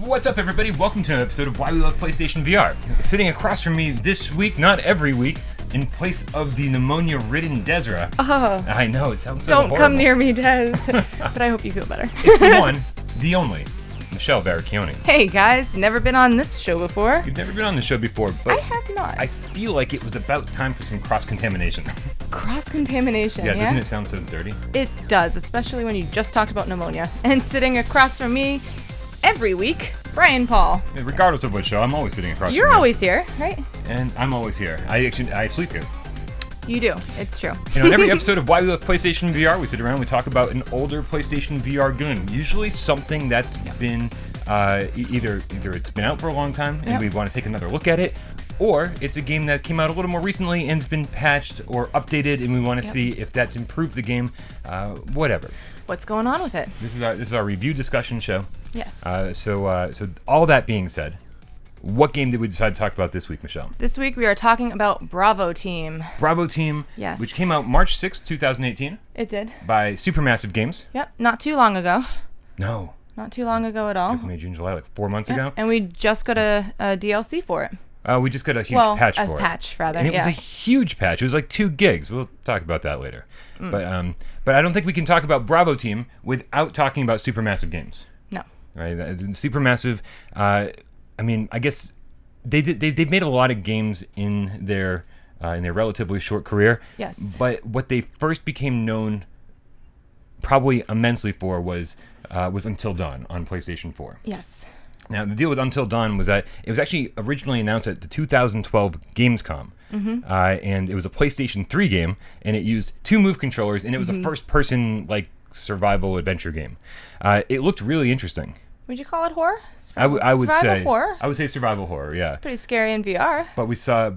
What's up, everybody? Welcome to an episode of Why We Love PlayStation VR. Sitting across from me this week, not every week, in place of the pneumonia-ridden Desra. Oh. I know, it sounds so Don't horrible. come near me, Des. But I hope you feel better. It's the one, the only, Michelle Barricchione. Hey, guys. Never been on this show before. You've never been on the show before, but I have not. I feel like it was about time for some cross-contamination. Cross-contamination, yeah? Doesn't it sound so dirty? It does, especially when you just talked about pneumonia. And sitting across from me every week, Brian Paul. Regardless of what show, I'm always sitting across You're from you. always here, right? And I'm always here. I sleep here. You do. It's true. And on every episode of Why We Love PlayStation VR, we sit around and we talk about an older PlayStation VR game. Usually something that's been either it's been out for a long time and we want to take another look at it, or it's a game that came out a little more recently and has been patched or updated, and we want to see if that's improved the game. Whatever. What's going on with it? This is our review discussion show. Yes. So all that being said, what game did we decide to talk about this week, Michelle? This week we are talking about Bravo Team. Bravo Team, Yes. which came out March 6th, 2018. It did. By Supermassive Games. Yep. Not too long ago. No. Not too long ago at all. May, June, July, like 4 months ago. And we just got a DLC for it. We just got a huge patch for it. A patch, rather. And it was a huge patch. It was like 2 gigs. We'll talk about that later. But I don't think we can talk about Bravo Team without talking about Supermassive Games. No. Right? Supermassive. I guess they've made a lot of games in their relatively short career. Yes. But what they first became known probably immensely for was Until Dawn on PlayStation 4. Yes. Now, the deal with Until Dawn was that it was actually originally announced at the 2012 Gamescom. And it was a PlayStation 3 game, and it used 2 Move controllers, and it was a first-person like survival adventure game. It looked really interesting. Would you call it horror? I would say horror? I would say survival horror. Yeah. It's pretty scary in VR. But we saw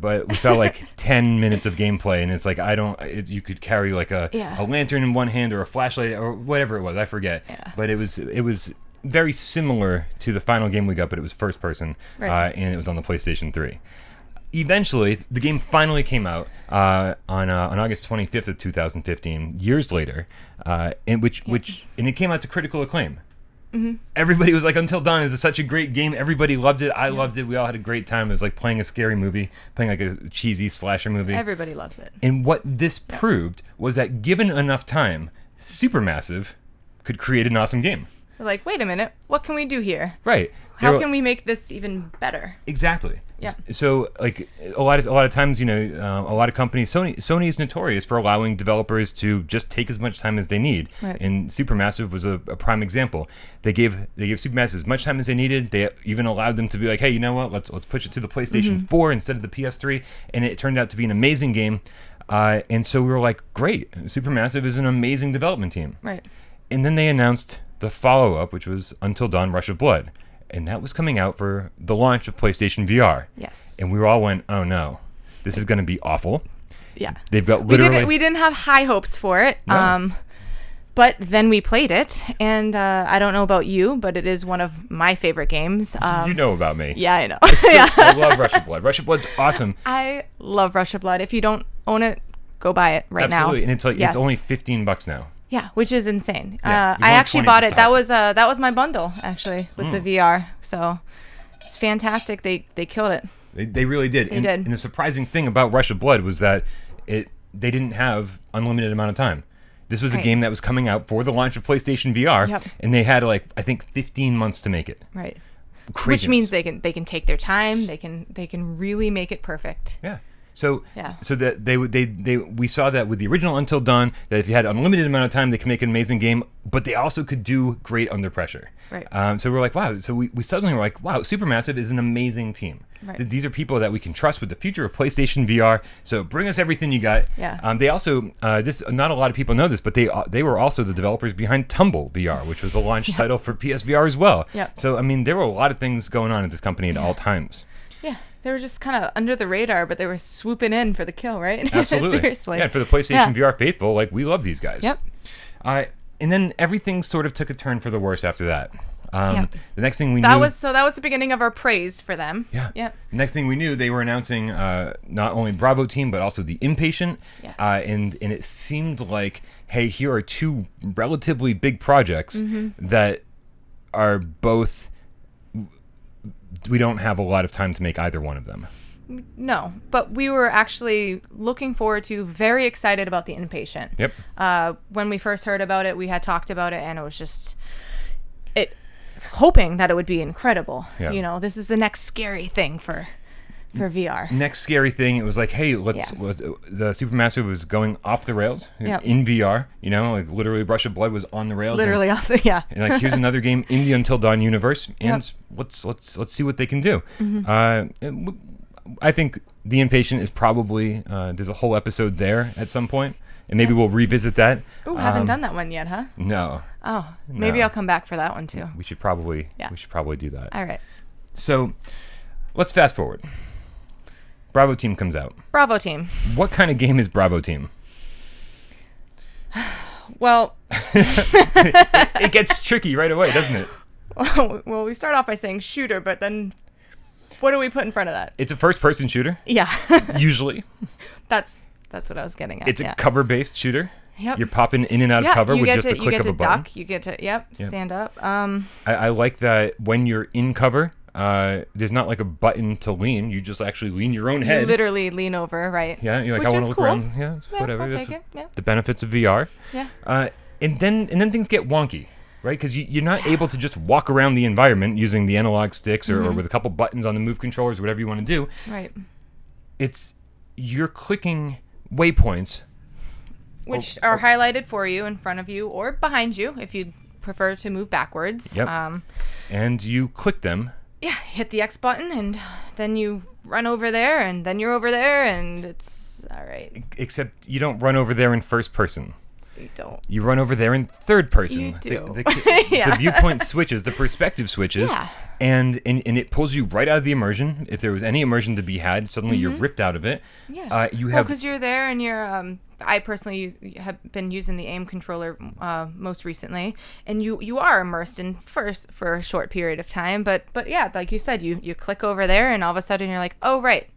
like 10 minutes of gameplay, and it's like you could carry like a lantern in one hand or a flashlight or whatever it was. I forget. Yeah. But it was very similar to the final game we got, but it was first person, and it was on the PlayStation 3. Eventually, the game finally came out on August 25th of 2015, years later, and it came out to critical acclaim. Everybody was like, Until Dawn is such a great game. Everybody loved it. I loved it. We all had a great time. It was like playing a scary movie, playing like a cheesy slasher movie. Everybody loves it. And what this proved was that given enough time, Supermassive could create an awesome game. They're like, wait a minute, what can we do here? Right. How can we make this even better? Exactly. Yeah. So, like a lot of times, a lot of companies, Sony is notorious for allowing developers to just take as much time as they need. Right. And Supermassive was a prime example. They gave Supermassive as much time as they needed. They even allowed them to be like, hey, you know what? Let's push it to the PlayStation 4 instead of the PS3, and it turned out to be an amazing game. And so we were like, great, Supermassive is an amazing development team. Right. And then they announced the follow-up, which was Until Dawn: Rush of Blood. And that was coming out for the launch of PlayStation VR. Yes. And we all went, oh no, this is going to be awful. Yeah. They've got literally... We didn't have high hopes for it. No. But then we played it, and I don't know about you, but it is one of my favorite games. You know about me. Yeah, I know. I love Rush of Blood. Rush of Blood's awesome. I love Rush of Blood. If you don't own it, go buy it right now. Absolutely. And it's like it's only $15 now. Yeah, which is insane. Yeah, I actually bought it. That was my bundle actually with the VR. So it's fantastic. They killed it. They really did. They did. And the surprising thing about Rush of Blood was that they didn't have unlimited amount of time. This was a game that was coming out for the launch of PlayStation VR, and they had I think 15 months to make it. Right. Craziness. Which means they can take their time. They can really make it perfect. Yeah. So that we saw that with the original Until Dawn, that if you had unlimited amount of time, they could make an amazing game, but they also could do great under pressure. Right. So we're like, wow. So we suddenly were like, wow, Supermassive is an amazing team. Right. These are people that we can trust with the future of PlayStation VR. So bring us everything you got. Yeah. They also not a lot of people know this, but they were also the developers behind Tumble VR, which was a launch title for PSVR as well. Yeah. So there were a lot of things going on at this company at all times. Yeah. They were just kind of under the radar, but they were swooping in for the kill, right? Absolutely. Seriously. Yeah, for the PlayStation VR faithful, we love these guys. Yep. And then everything sort of took a turn for the worse after that. The next thing we knew... That was the beginning of our praise for them. Yeah. Yep. The next thing we knew, they were announcing not only Bravo Team, but also The Impatient. Yes. And it seemed like, hey, here are 2 relatively big projects that are both we don't have a lot of time to make either one of them. No, but we were actually looking forward to, very excited about the Inpatient. Yep. When we first heard about it, we had talked about it, and it was just hoping that it would be incredible. Yeah. You know, this is the next scary thing for VR. Next scary thing, it was like, hey, let's the Supermassive was going off the rails in VR. You know, like literally Rush of Blood was on the rails. Literally off the And like, here's another game in the Until Dawn universe, and let's see what they can do. I think The Inpatient is probably there's a whole episode there at some point, and maybe we'll revisit that. Ooh, haven't done that one yet, huh? No. Oh, maybe I'll come back for that one too. We should probably do that. All right. So, let's fast forward. Bravo Team comes out. Bravo Team. What kind of game is Bravo Team? Well, it gets tricky right away, doesn't it? Well, we start off by saying shooter, but then what do we put in front of that? It's a first-person shooter. Yeah. Usually. That's what I was getting at. It's a cover-based shooter. Yep. You're popping in and out of cover with just a click of a button. You get to stand up. I like that when you're in cover, there's not like a button to lean. You just actually lean your own head. You literally lean over, right? Yeah, you're like, Which I want is to look cool. around. Yeah, whatever. I'll That's take it. Yeah. the benefits of VR. Yeah. And then things get wonky, right? Because you're not able to just walk around the environment using the analog sticks or with a couple buttons on the move controllers, whatever you want to do. Right. You're clicking waypoints. Which are highlighted for you in front of you or behind you if you prefer to move backwards. Yep. And you click them. Yeah, hit the X button and then you run over there and then you're over there and it's all right. Except you don't run over there in first person. You don't. You run over there in third person. You do. The viewpoint switches, the perspective switches, and it pulls you right out of the immersion. If there was any immersion to be had, suddenly you're ripped out of it. Yeah. You have because you're there and you're. I personally have been using the aim controller most recently, and you are immersed in first for a short period of time. But yeah, like you said, you click over there, and all of a sudden you're like, oh right,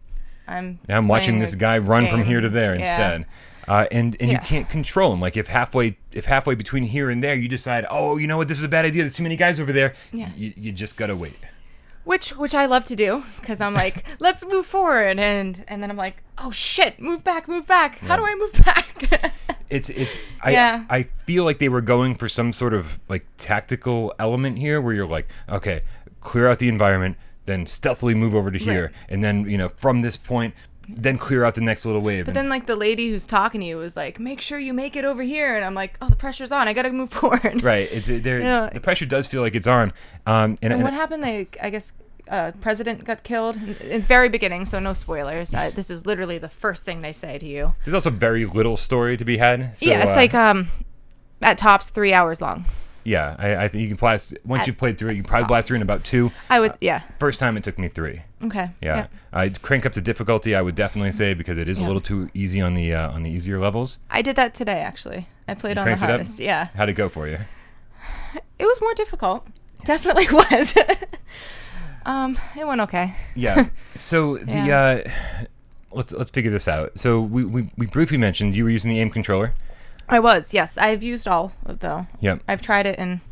I'm watching this guy run from here to there instead. And you Yeah. can't control him. Like if halfway between here and there you decide, oh, you know what, this is a bad idea. There's too many guys over there. Yeah. You just gotta wait. Which I love to do because I'm like, let's move forward, and then I'm like, oh shit, move back. How do I move back? I feel like they were going for some sort of like tactical element here, where you're like, okay, clear out the environment, then stealthily move over to here, and then from this point, then clear out the next little wave. But then like the lady who's talking to you was like, make sure you make it over here, and I'm like, oh, the pressure's on, I gotta move forward. Right. The pressure does feel like it's on. And what happened? I guess president got killed in the very beginning, so no spoilers. This is literally the first thing they say to you. There's also very little story to be had. So, yeah, it's like at tops 3 hours long. Yeah, I think you can blast once you've played through it. You can probably blast through in about 2. I would, First time it took me 3. Okay. Yeah. I'd crank up the difficulty, I would definitely say, because it is a little too easy on the easier levels. I did that today, actually. I played on the hardest. Yeah. How'd it go for you? It was more difficult. Definitely was. It went okay. Yeah. So let's figure this out. So we briefly mentioned you were using the aim controller. I was, yes. I've used all of them. Yep. I've tried it in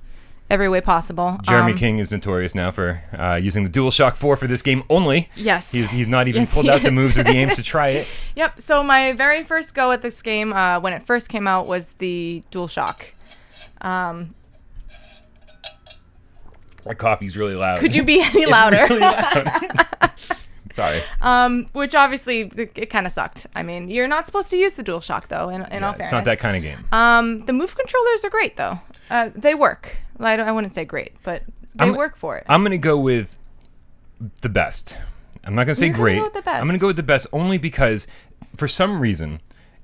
every way possible. Jeremy King is notorious now for using the DualShock 4 for this game only. Yes. He's not even pulled out the moves or the aims to try it. Yep. So my very first go at this game, when it first came out, was the DualShock. My coffee's really loud. Could you be any louder? It's really loud. Sorry. Which obviously it kind of sucked. I mean, you're not supposed to use the DualShock though. In all fairness, it's not that kind of game. The move controllers are great though. They work. I wouldn't say great, but they work for it. I'm gonna go with the best. I'm not gonna say great. Go with the best. I'm gonna go with the best only because, for some reason,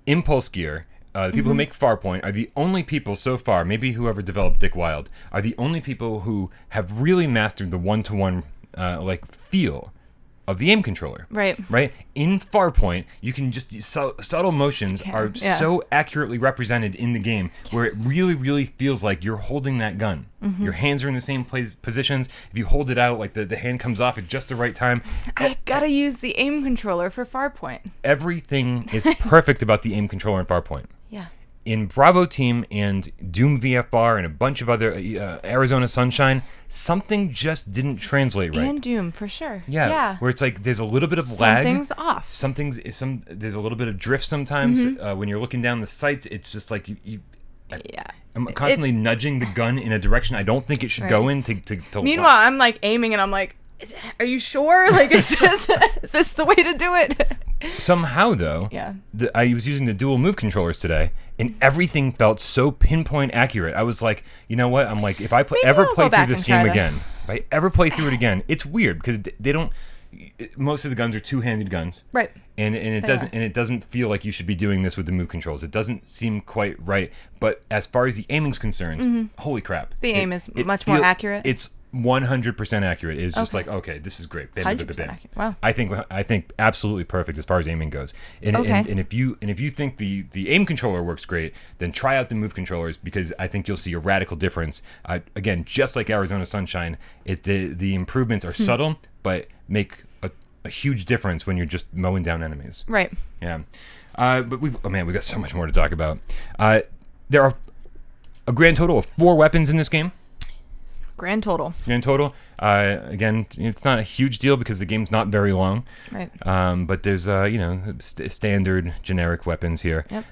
Impulse Gear, the people who make Farpoint, are the only people so far, maybe whoever developed Dick Wilde, are the only people who have really mastered the one-to-one feel of the aim controller. Right. In Farpoint, you can just subtle motions are so accurately represented in the game, where it really, really feels like you're holding that gun. Your hands are in the same positions. If you hold it out, like the hand comes off at just the right time. I gotta use the aim controller for Farpoint. Everything is perfect about the aim controller in Farpoint. Yeah. in Bravo Team and Doom VFR and a bunch of other Arizona Sunshine, something just didn't translate right. And Doom, for sure. Yeah. Where it's like there's a little bit of lag. Something's off. There's a little bit of drift sometimes. When you're looking down the sights, it's just like I'm constantly nudging the gun in a direction I don't think it should go in to Meanwhile, I'm like aiming and I'm like, are you sure? Like, is this the way to do it? Somehow, though, I was using the dual move controllers today, and everything felt so pinpoint accurate. I was like, you know what? I'm like, if I ever play through this game again, if I ever play through it again, it's weird because they don't. Most of the guns are two-handed guns, right? And it doesn't feel like you should be doing this with the move controls. It doesn't seem quite right. But as far as the aiming's concerned, holy crap, the aim is much more accurate. It's 100% accurate. It's just like, okay, this is great. 100% accurate. Wow. I think absolutely perfect as far as aiming goes. And if you think the aim controller works great, then try out the move controllers because I think you'll see a radical difference. Again, just like Arizona Sunshine, the improvements are subtle but make a huge difference when you're just mowing down enemies. Right. Yeah. But we've got so much more to talk about. There are a grand total of 4 weapons in this game. Grand total. Again, it's not a huge deal because the game's not very long. Right. But there's standard generic weapons here. Yep.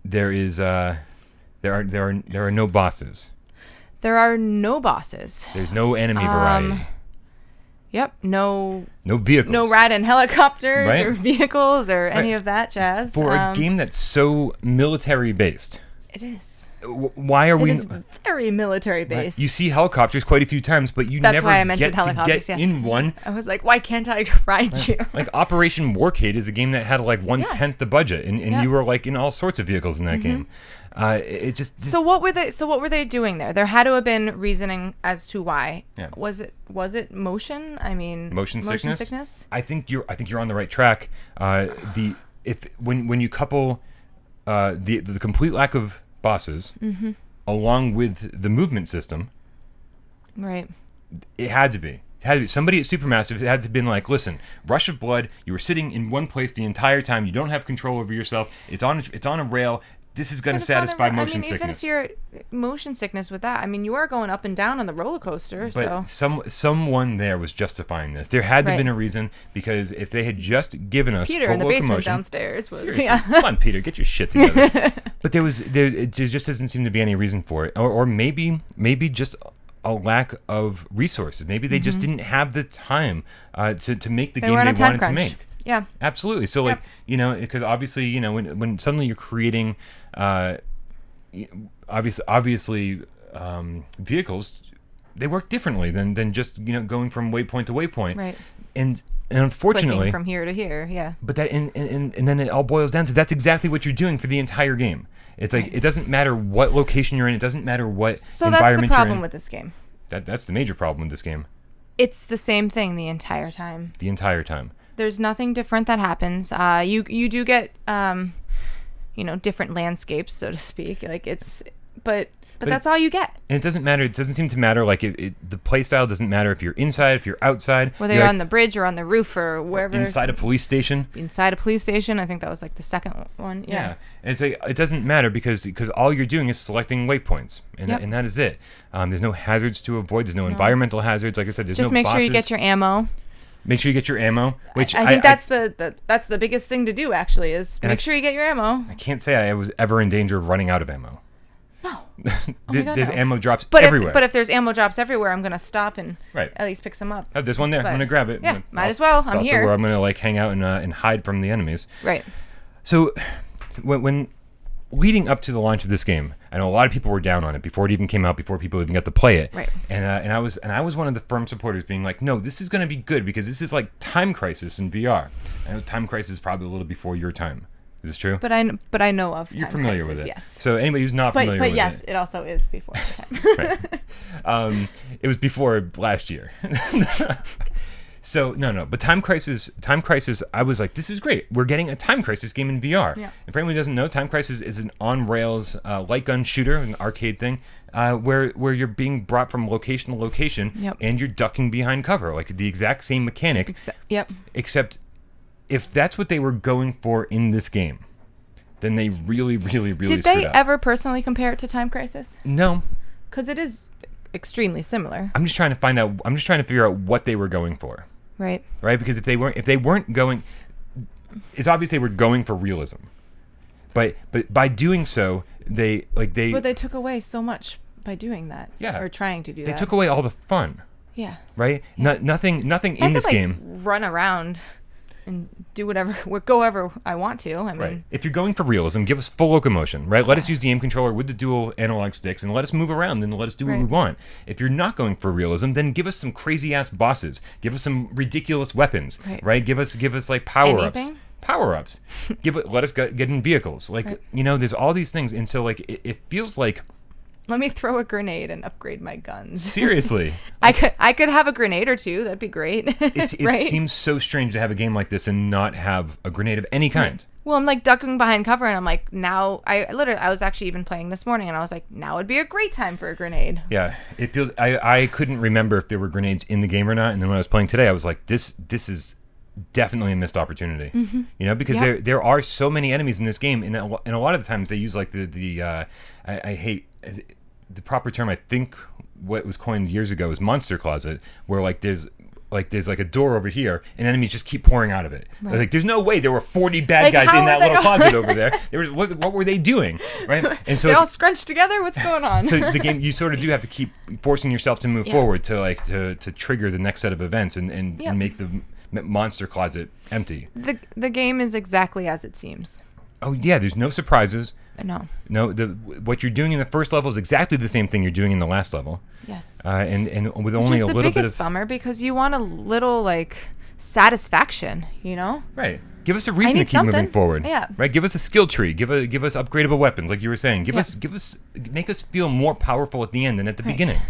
There are no bosses. There are no bosses. There's no enemy variety. Yep. No vehicles. No ride in helicopters or Right. vehicles or any of that jazz. For a game that's so military based. It is. Why are we? It is very military based. You see helicopters quite a few times, but you That's never why I mentioned get to helicopters, get yes. in one. I was like, why can't I ride you? Like Operation Warcade is a game that had like 1/10 the budget, and you were like in all sorts of vehicles in that game. It just So what were they doing there? There had to have been reasoning as to why. Yeah. Was it motion? I mean, motion sickness. I think you're on the right track. When you couple the complete lack of bosses along with the movement system, right? It had to be. Somebody at Supermassive had to have been like, listen, Rush of Blood, you were sitting in one place the entire time. You don't have control over yourself. It's on a rail. This is going to satisfy motion sickness. Even if you're motion sickness with that, I mean, you are going up and down on the roller coaster. But so someone there was justifying this. There had to have been a reason, because if they had just given us Peter full in the basement locomotion, downstairs was seriously, come on, Peter, get your shit together. But there just doesn't seem to be any reason for it, or maybe just a lack of resources. Maybe they just didn't have the time to make the game they wanted to make. Yeah, absolutely. So because obviously, when suddenly you're creating, obviously vehicles, they work differently than just going from waypoint to waypoint. Right. And unfortunately, clicking from here to here. Yeah. But that and then it all boils down to that's exactly what you're doing for the entire game. It's like it doesn't matter what location you're in. It doesn't matter what environment you're in. So that's the problem with this game. That's the major problem with this game. It's the same thing the entire time. The entire time. There's nothing different that happens. You do get different landscapes, so to speak. Like but that's all you get. And it doesn't matter. It doesn't seem to matter. Like the play style doesn't matter if you're inside, if you're outside. Whether you're on the bridge or on the roof or wherever. Inside a police station. Inside a police station. I think that was like the second one. Yeah. And it's like, it doesn't matter because all you're doing is selecting waypoints, and that is it. There's no hazards to avoid. There's no environmental hazards. Like I said, there's just no make bosses. sure you get your ammo. Make sure you get your ammo. Which I think that's the biggest thing to do. Actually, is make sure you get your ammo. I can't say I was ever in danger of running out of ammo. No. There's ammo drops everywhere. But if there's ammo drops everywhere, I'm gonna stop and at least pick some up. Oh, there's one there. I'm gonna grab it. Yeah, might as well. I'm also here. Where I'm gonna hang out and hide from the enemies. Right. So when leading up to the launch of this game, I know a lot of people were down on it before it even came out, before people even got to play it. Right. And I was one of the firm supporters, being like, no, this is going to be good because this is like Time Crisis in VR. I know Time Crisis is probably a little before your time. Is this true? But I know of. You're familiar Crisis, with it. Yes. So anybody who's not familiar with it. But yes, it also is before the time. Right. It was before last year. So no. But Time Crisis, I was like, this is great. We're getting a Time Crisis game in VR. Yeah. And for anyone who doesn't know, Time Crisis is an on-rails light gun shooter, an arcade thing, where you're being brought from location to location, and you're ducking behind cover, like the exact same mechanic. Yep. Except if that's what they were going for in this game, then they really, really, really Did screwed they up. ever personally compare it to Time Crisis? No. Because it is extremely similar. I'm just trying to figure out what they were going for. Right. Right? Because if they weren't going, it's obvious they were going for realism. But by doing so, they took away so much by doing that. Yeah. Or trying to do that. They took away all the fun. Yeah. Right? Yeah. Nothing in this game. Run around and do whatever, go wherever I want to. I mean, If you're going for realism, give us full locomotion, right? Let us use the aim controller with the dual analog sticks and let us move around and let us do what we want. If you're not going for realism, then give us some crazy ass bosses. Give us some ridiculous weapons, right? Give us like power-ups. Anything? Power-ups. Let us get in vehicles. Like, there's all these things, and so like it feels like, let me throw a grenade and upgrade my guns. Seriously. I could have a grenade or two. That'd be great. It seems so strange to have a game like this and not have a grenade of any kind. Well, I'm like ducking behind cover, and I'm like, now I was actually even playing this morning, and I was like, now would be a great time for a grenade. Yeah, it feels. I couldn't remember if there were grenades in the game or not, and then when I was playing today, I was like, this is definitely a missed opportunity. Because there are so many enemies in this game, and a lot of the times they use like I hate. The proper term, I think, what was coined years ago is monster closet, where there's a door over here, and enemies just keep pouring out of it. Right. Like, there's no way there were 40 bad guys in that little closet over there. What were they doing, right? And so they're all scrunched together. What's going on? So the game, you sort of do have to keep forcing yourself to move forward to trigger the next set of events and make the monster closet empty. The game is exactly as it seems. Oh yeah, there's no surprises. No. What you're doing in the first level is exactly the same thing you're doing in the last level. Yes. And with only a little bit of. Which is the biggest bummer, because you want a little satisfaction, Right. Give us a reason to keep moving forward. Yeah. Right. Give us a skill tree. Give us upgradable weapons, like you were saying. Make us feel more powerful at the end than at the beginning.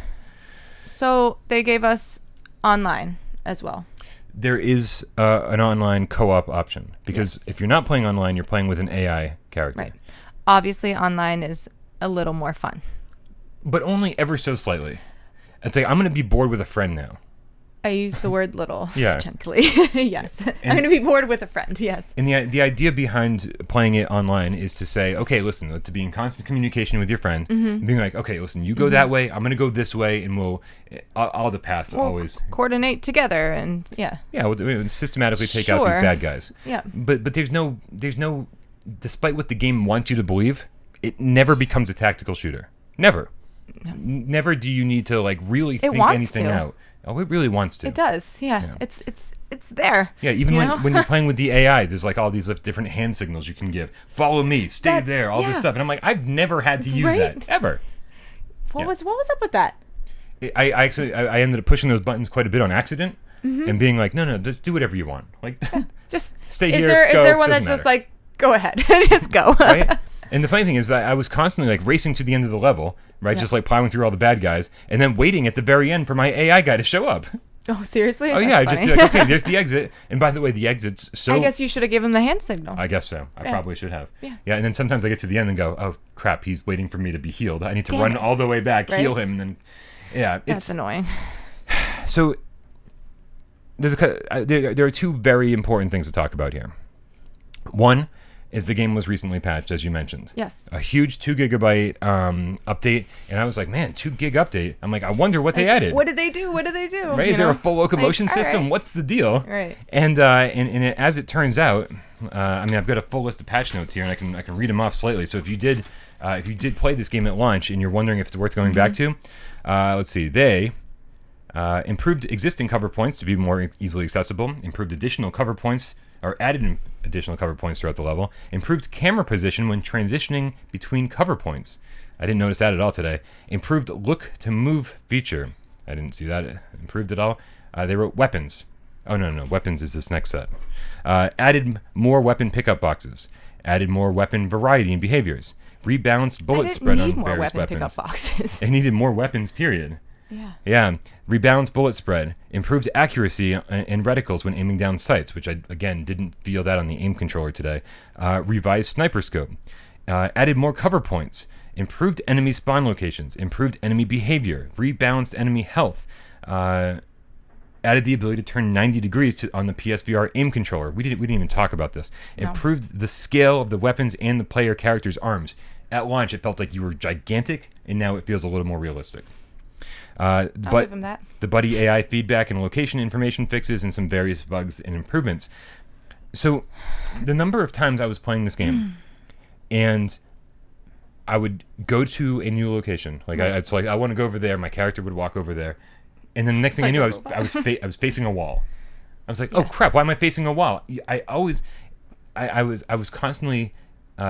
So they gave us online as well. There is an online co-op option, because if you're not playing online, you're playing with an AI character. Right. Obviously, online is a little more fun. But only ever so slightly. It's like, I'm going to be bored with a friend now. I use the word little gently. Yes. I'm going to be bored with a friend, yes. And the idea behind playing it online is to say, okay, listen, to be in constant communication with your friend, and being like, okay, listen, you go that way, I'm going to go this way, and all the paths always coordinate together, and we'll systematically take out these bad guys. Yeah. But there's no, despite what the game wants you to believe, it never becomes a tactical shooter. Never. No. Never do you need to really think anything out. Oh, it really wants to. It does, yeah. It's there. Yeah, even when you're playing with the AI, there's all these different hand signals you can give. Follow me, stay there, all this stuff. And I'm like, I've never had to use that, ever. What was up with that? I ended up pushing those buttons quite a bit on accident, and being like, no, just do whatever you want. Just stay here, Is there one that's just go ahead, just go. Right? And the funny thing is, I was constantly racing to the end of the level, right? Yeah. Just plowing through all the bad guys, and then waiting at the very end for my AI guy to show up. Oh, seriously? Oh, yeah. I'd just be like, okay, there's the exit. And by the way, the exit's so... I guess you should have given him the hand signal. I guess so. I probably should have. Yeah. And then sometimes I get to the end and go, oh, crap, he's waiting for me to be healed. I need to run all the way back, heal him, and then... Yeah. That's annoying. So, there are two very important things to talk about here. One is the game was recently patched, as you mentioned. Yes. A huge 2 gigabyte update, and I was like, man, 2 gig update. I'm like, I wonder what they added. What did they do? Right? Is there a full locomotion system? Right. What's the deal? Right. And as it turns out, I've got a full list of patch notes here, and I can read them off slightly. So if you did play this game at launch and you're wondering if it's worth going back to, let's see, they improved existing cover points to be more easily accessible, improved additional cover points, or added additional cover points throughout the level, improved camera position when transitioning between cover points. I didn't notice that at all today. Improved look to move feature. I didn't see that improved at all. They wrote weapons. Oh, no, weapons is this next set. Added more weapon pickup boxes. Added more weapon variety and behaviors. Rebalanced bullet spread on various weapons. Pickup boxes. They needed more weapons, period. Yeah. Rebalanced bullet spread. Improved accuracy in reticles when aiming down sights, which I, again, didn't feel that on the aim controller today. Revised sniper scope. Added more cover points. Improved enemy spawn locations. Improved enemy behavior. Rebalanced enemy health. added the ability to turn 90 degrees on the PSVR aim controller. We didn't even talk about this. No. Improved the scale of the weapons and the player character's arms. At launch, it felt like you were gigantic, and now it feels a little more realistic. I'll give him that. The buddy AI feedback and location information fixes and some various bugs and improvements. So the number of times I was playing this game and I would go to a new location. Like I want to go over there. My character would walk over there. And then the next thing I knew, I was facing a wall. I was like, oh crap, why am I facing a wall? I was constantly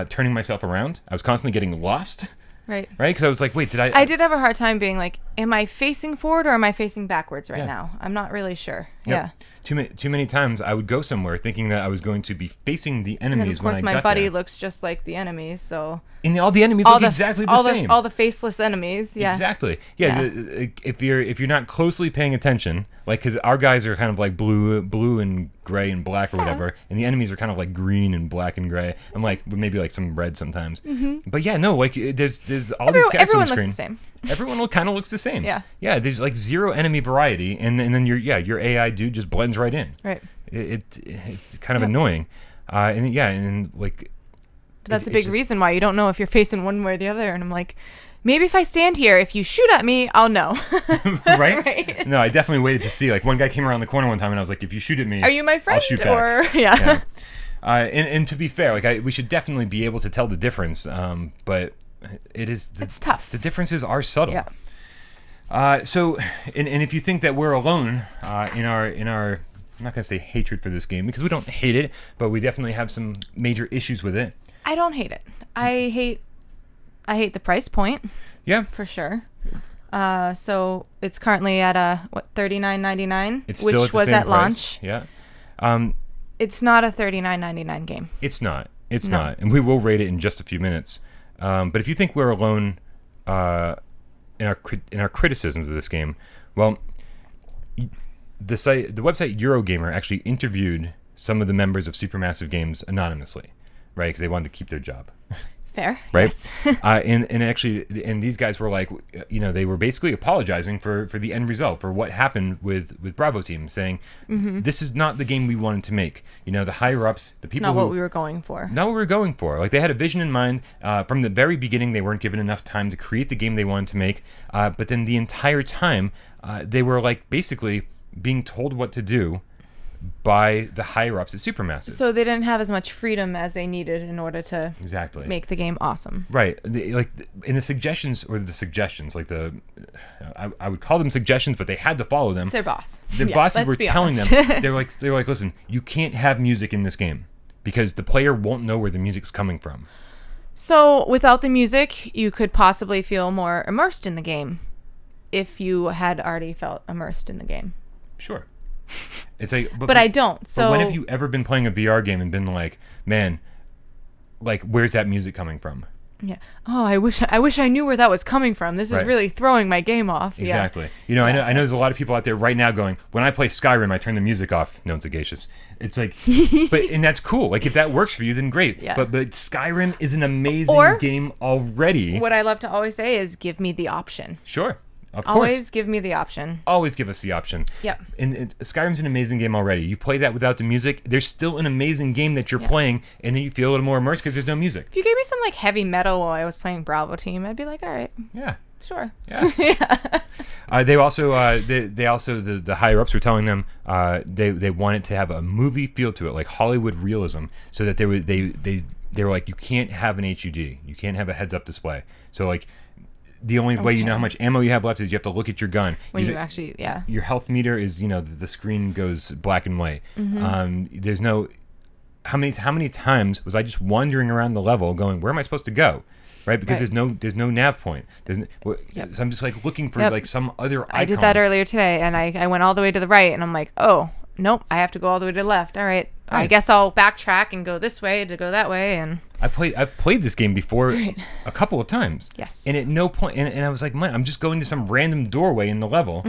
turning myself around. I was constantly getting lost. Right. Because I was like, wait, I did have a hard time being like, am I facing forward or am I facing backwards right now? I'm not really sure. Yep. Yeah. Too many times I would go somewhere thinking that I was going to be facing the enemies. And then, of course, my buddy looks just like the enemies, so. And all the enemies look exactly the same. All the faceless enemies, yeah. Exactly. Yeah. If you're not closely paying attention, like, because our guys are kind of like blue and gray and black or whatever, and the enemies are kind of like green and black and gray. I'm like maybe like some red sometimes. Mm-hmm. But yeah, no, like there's all these characters on the screen. Everyone looks the same. Everyone kind of looks the same. Yeah. Yeah. There's like zero enemy variety, and then your AI dude just blends right in. Right. It's kind of annoying, and like. But that's a big reason why you don't know if you're facing one way or the other. And I'm like, maybe if I stand here, if you shoot at me, I'll know. Right? Right? No, I definitely waited to see. Like, one guy came around the corner one time, and I was like, if you shoot at me, are you my friend? I'll shoot back. Or yeah. And to be fair, like we should definitely be able to tell the difference. But it's tough. The differences are subtle. Yeah. So, and if you think that we're alone in our I'm not gonna say hatred for this game because we don't hate it, but we definitely have some major issues with it. I don't hate it. I hate the price point. Yeah, for sure. So it's currently at $39.99, which was at launch. Yeah. It's not a $39.99 game. It's not. It's not, and we will rate it in just a few minutes. But if you think we're alone in our criticisms of this game, well, the website Eurogamer actually interviewed some of the members of Supermassive Games anonymously, right? Because they wanted to keep their job. Fair, right? Yes. and these guys were like, they were basically apologizing for the end result, for what happened with Bravo Team, saying this is not the game we wanted to make. The higher ups, the people. It's not what we were going for. Not what we were going for. Like, they had a vision in mind from the very beginning. They weren't given enough time to create the game they wanted to make, but then the entire time they were like basically being told what to do by the higher ups at Supermassive. So they didn't have as much freedom as they needed in order to make the game awesome. Right. Like in the suggestions, like I would call them suggestions, but they had to follow them. It's their boss. Their bosses were telling them, they're like, listen, you can't have music in this game because the player won't know where the music's coming from. So without the music, you could possibly feel more immersed in the game if you had already felt immersed in the game. Sure. It's like, but I don't. So but when have you ever been playing a VR game and been like, man, like, where's that music coming from? Yeah. Oh, I wish I knew where that was coming from. This is really throwing my game off. Exactly. Yeah. I know there's a lot of people out there right now going, when I play Skyrim, I turn the music off. No, it's sagacious. It's like, and that's cool. Like, if that works for you, then great. Yeah. But Skyrim is an amazing game already. What I love to always say is, give me the option. Sure. Of course. Always give me the option. Always give us the option. Yep. And Skyrim's an amazing game already. You play that without the music, there's still an amazing game that you're playing, and then you feel a little more immersed because there's no music. If you gave me some like heavy metal while I was playing Bravo Team, I'd be like, all right. Yeah. Sure. Yeah. Yeah. They also the higher ups were telling them they wanted to have a movie feel to it, like Hollywood realism, so that they were like, you can't have an HUD, you can't have a heads up display. So like, the only way you know how much ammo you have left is you have to look at your gun. When you actually, your health meter is, the screen goes black and white. Mm-hmm. There's no, how many times was I just wandering around the level going, where am I supposed to go? Right? Because there's no nav point. So I'm just like looking for like some other icon. I did that earlier today, and I went all the way to the right, and I'm like, oh, nope, I have to go all the way to the left. All right. I guess I'll backtrack and go this way to go that way. And I've played this game before a couple of times. Yes. And at no point, and I was like, man, I'm just going to some random doorway in the level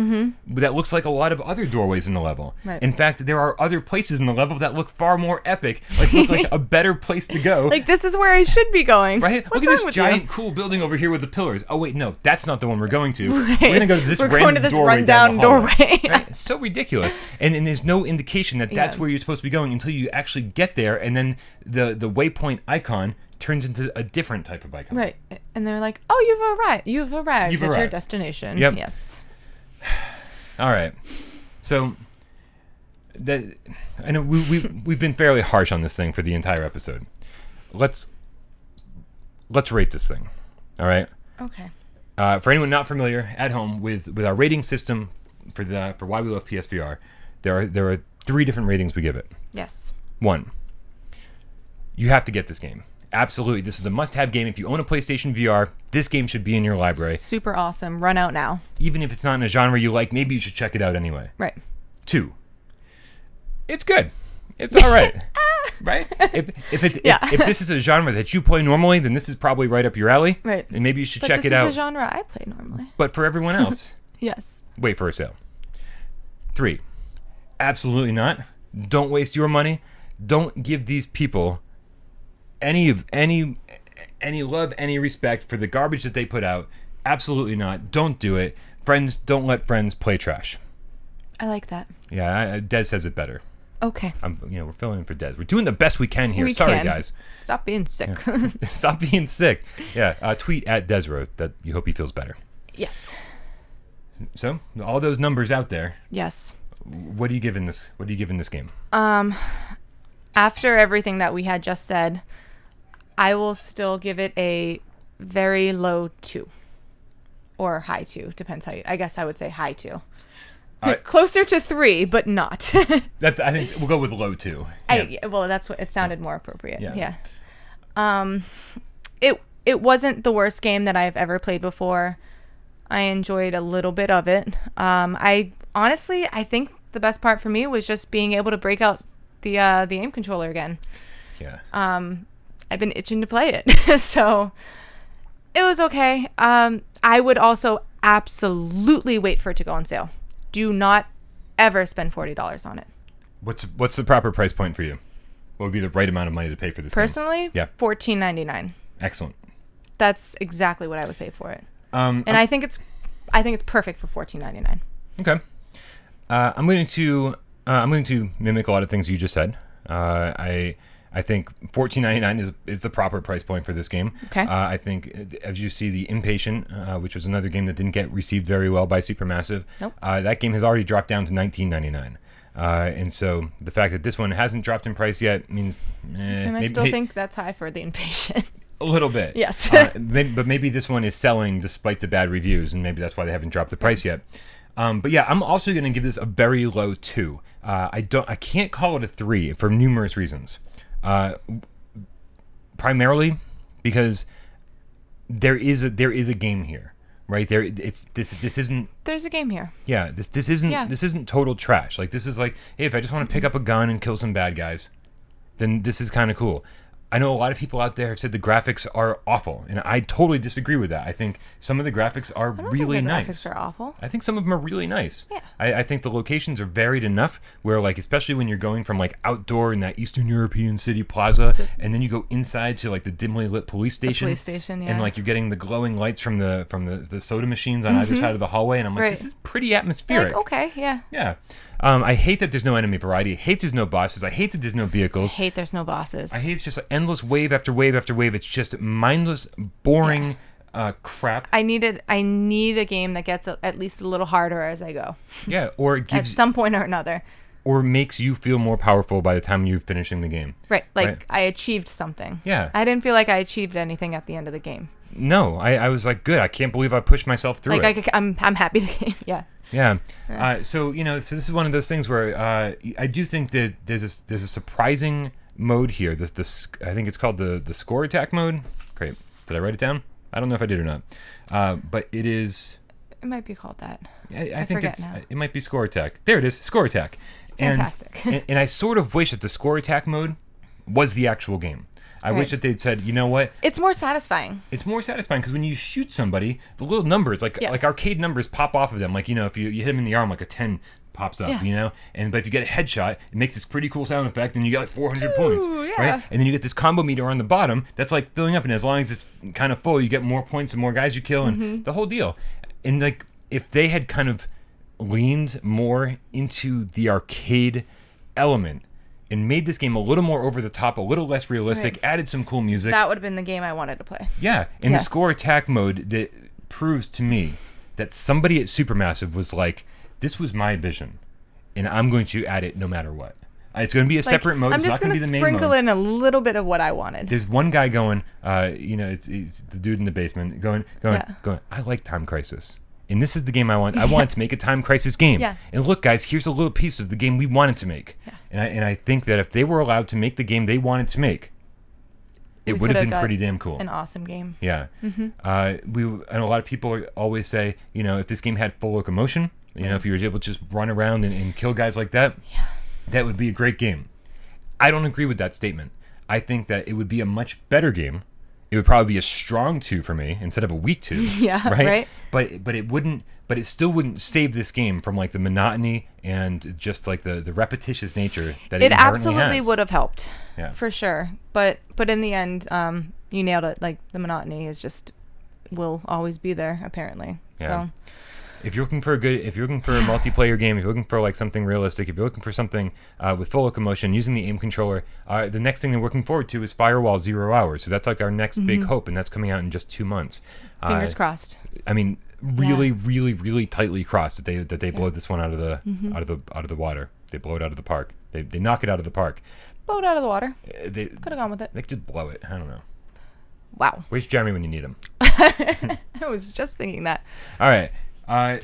that looks like a lot of other doorways in the level. Right. In fact, there are other places in the level that look far more epic, look like a better place to go. Like, this is where I should be going. Right? What's Look at wrong this with giant, you? cool building over here with the pillars. Oh, wait, no, that's not the one we're going to. Right. We're going to go to this We're random going to this doorway rundown down the hallway. doorway. Right? It's so ridiculous. And there's no indication that that's where you're supposed to be going until you actually get there, and then the waypoint icon turns into a different type of icon. Right. And they're like, oh, you've arrived at your destination. Yep. Yes. All right. So I know we've been fairly harsh on this thing for the entire episode. Let's rate this thing. All right. Okay. For anyone not familiar at home with our rating system for Why We Love PSVR, there are 3 different ratings we give it. Yes. 1, you have to get this game. Absolutely, this is a must-have game. If you own a PlayStation VR, this game should be in your library. Super awesome. Run out now. Even if it's not in a genre you like, maybe you should check it out anyway. Right. 2, it's good. It's all right. Right? If this is a genre that you play normally, then this is probably right up your alley. Right. And maybe you should check it out. This is a genre I play normally. But for everyone else, Yes. wait for a sale. 3, absolutely not. Don't waste your money. Don't give these people any love, any respect for the garbage that they put out. Absolutely not. Don't do it. Friends, don't let friends play trash. I like that. Yeah, Des says it better. Okay. We're filling in for Des. We're doing the best we can here. Sorry, guys. Stop being sick. Yeah. Stop being sick. Yeah. Tweet at Desro that you hope he feels better. Yes. So all those numbers out there. Yes. What are you giving this? What are you giving this game? After everything that we had just said, I will still give it a very low 2 or high 2. Depends how I guess I would say high 2. Closer to 3, but not. I think we'll go with low 2. Yeah. Well, that's what it sounded more appropriate. Yeah. It wasn't the worst game that I've ever played before. I enjoyed a little bit of it. I think the best part for me was just being able to break out the aim controller again. Yeah. I've been itching to play it. So it was okay. I would also absolutely wait for it to go on sale. Do not ever spend $40 on it. What's the proper price point for you? What would be the right amount of money to pay for this Personally? game? Yeah. $14.99. Excellent. That's exactly what I would pay for it. And I think it's perfect for $14.99. Okay. I'm going to mimic a lot of things you just said. I think $14.99 is the proper price point for this game. Okay. I think, as you see, The Impatient, which was another game that didn't get received very well by Supermassive, Nope. That game has already dropped down to $19.99. And so the fact that this one hasn't dropped in price yet means... And I still think that's high for The Impatient. A little bit. Yes. But maybe this one is selling despite the bad reviews, and maybe that's why they haven't dropped the price yet. But yeah, I'm also going to give this a very low 2. I can't call it a 3 for numerous reasons. Primarily because there is a game here, right? This isn't. There's a game here. Yeah, this isn't total trash. Like, this is like, hey, if I just want to pick up a gun and kill some bad guys, then this is kind of cool. I know a lot of people out there have said the graphics are awful, and I totally disagree with that. I think some of the graphics are really nice. Graphics are awful. I think some of them are really nice. Yeah. I think the locations are varied enough where, like, especially when you're going from, like, outdoor in that Eastern European city plaza, and then you go inside to, like, the dimly lit police station. The police station, yeah. And, like, you're getting the glowing lights from the soda machines on either side of the hallway, and I'm like, this is pretty atmospheric. Like, okay, yeah. Yeah. I hate that there's no enemy variety. I hate there's no bosses. I hate that there's no vehicles. I hate there's no bosses. I hate it's just endless wave after wave after wave. It's just mindless, boring crap. I need a game that gets at least a little harder as I go. Yeah, or it gives at some point or another. Or makes you feel more powerful by the time you're finishing the game. Right, like I achieved something. Yeah. I didn't feel like I achieved anything at the end of the game. No, I was like, good. I can't believe I pushed myself through it. I'm happy the game. Yeah. Yeah. So this is one of those things where I do think that there's a surprising mode here. I think it's called the score attack mode. Great. Did I write it down? I don't know if I did or not. But it is. It might be called that. I think it might be score attack. There it is. Score attack. Fantastic. And I sort of wish that the score attack mode was the actual game. I wish that they'd said, you know what? It's more satisfying. It's more satisfying because when you shoot somebody, the little numbers, like arcade numbers, pop off of them. Like, if you hit them in the arm, like a 10 pops up, but if you get a headshot, it makes this pretty cool sound effect, and you get like 400 points, right? And then you get this combo meter on the bottom that's like filling up, and as long as it's kind of full, you get more points and more guys you kill, and the whole deal. And like, if they had kind of leaned more into the arcade element and made this game a little more over the top, a little less realistic, added some cool music, that would have been the game I wanted to play. Yeah, and the score attack mode that proves to me that somebody at Supermassive was like, this was my vision, and I'm going to add it no matter what. It's going to be a separate mode. I'm just going to sprinkle in a little bit of what I wanted. There's one guy going, it's the dude in the basement going. I like Time Crisis, and this is the game I want. I wanted to make a Time Crisis game. Yeah. And look, guys, here's a little piece of the game we wanted to make. Yeah. And I think that if they were allowed to make the game they wanted to make, it would have been pretty damn cool. An awesome game. Yeah. And a lot of people always say, if this game had full locomotion, if you were able to just run around and kill guys like that, that would be a great game. I don't agree with that statement. I think that it would be a much better game. It would probably be a strong 2 for me instead of a weak 2. Right? But it wouldn't. But it still wouldn't save this game from like the monotony and just like the repetitious nature that it absolutely has. Would have helped. Yeah. For sure. But in the end, you nailed it. Like, the monotony will always be there, apparently. Yeah. So. If you're looking for a multiplayer game, if you're looking for like something realistic, if you're looking for something with full locomotion using the aim controller, the next thing they're looking forward to is Firewall 0 Hours. So that's like our next big hope, and that's coming out in just 2 months. Fingers crossed. I mean, really, really, really tightly crossed that they blow this one out of the water. They blow it out of the park. They knock it out of the park. Blow it out of the water. They could have gone with it. They could just blow it. I don't know. Wow. Where's Jeremy when you need him? I was just thinking that. All right.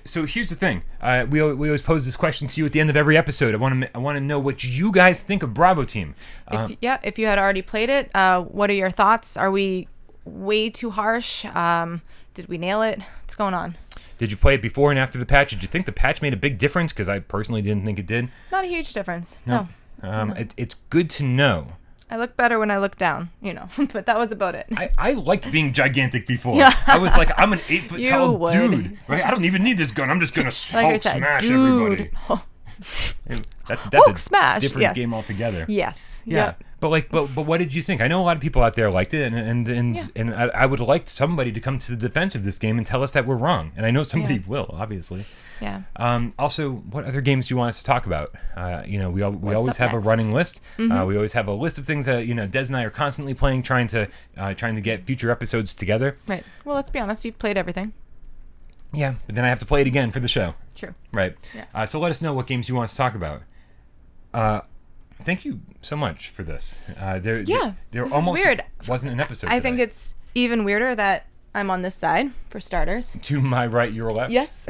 So here's the thing. We always pose this question to you at the end of every episode. I want to know what you guys think of Bravo Team. If you had already played it, what are your thoughts? Are we way too harsh? Did we nail it? What's going on? Did you play it before and after the patch? Did you think the patch made a big difference? Because I personally didn't think it did. Not a huge difference. No. It's good to know. I look better when I look down, but that was about it. I liked being gigantic before. Yeah. I was like, I'm an 8-foot tall dude, right? I don't even need this gun. I'm just gonna Hulk smash everybody. That's a smash. different game altogether. Yes. Yeah. Yep. But what did you think? I know a lot of people out there liked it, and I would like somebody to come to the defense of this game and tell us that we're wrong. And I know somebody will, obviously. Yeah. Also, what other games do you want us to talk about? We always have a running list. We always have a list of things that Des and I are constantly playing, trying to get future episodes together. Right. Well, let's be honest. You've played everything. Yeah, but then I have to play it again for the show. True. Right. Yeah. So let us know what games you want us to talk about. Thank you so much for this. There almost weird. Wasn't an episode I think it's even weirder that I'm on this side, for starters. To my right, your left? Yes.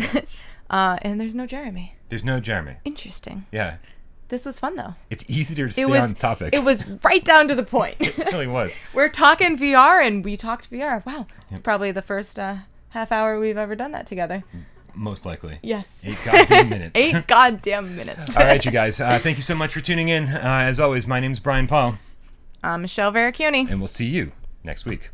And there's no Jeremy. There's no Jeremy. Interesting. Yeah. This was fun, though. It's easier to stay on topic. It was right down to the point. It really was. We're talking VR, and we talked VR. Wow. It's probably the first half hour we've ever done that together. Most likely. Yes. 8 goddamn minutes. 8 goddamn minutes. All right, you guys. Thank you so much for tuning in. As always, my name's Brian Paul. I'm Michelle Veracuni. And we'll see you next week.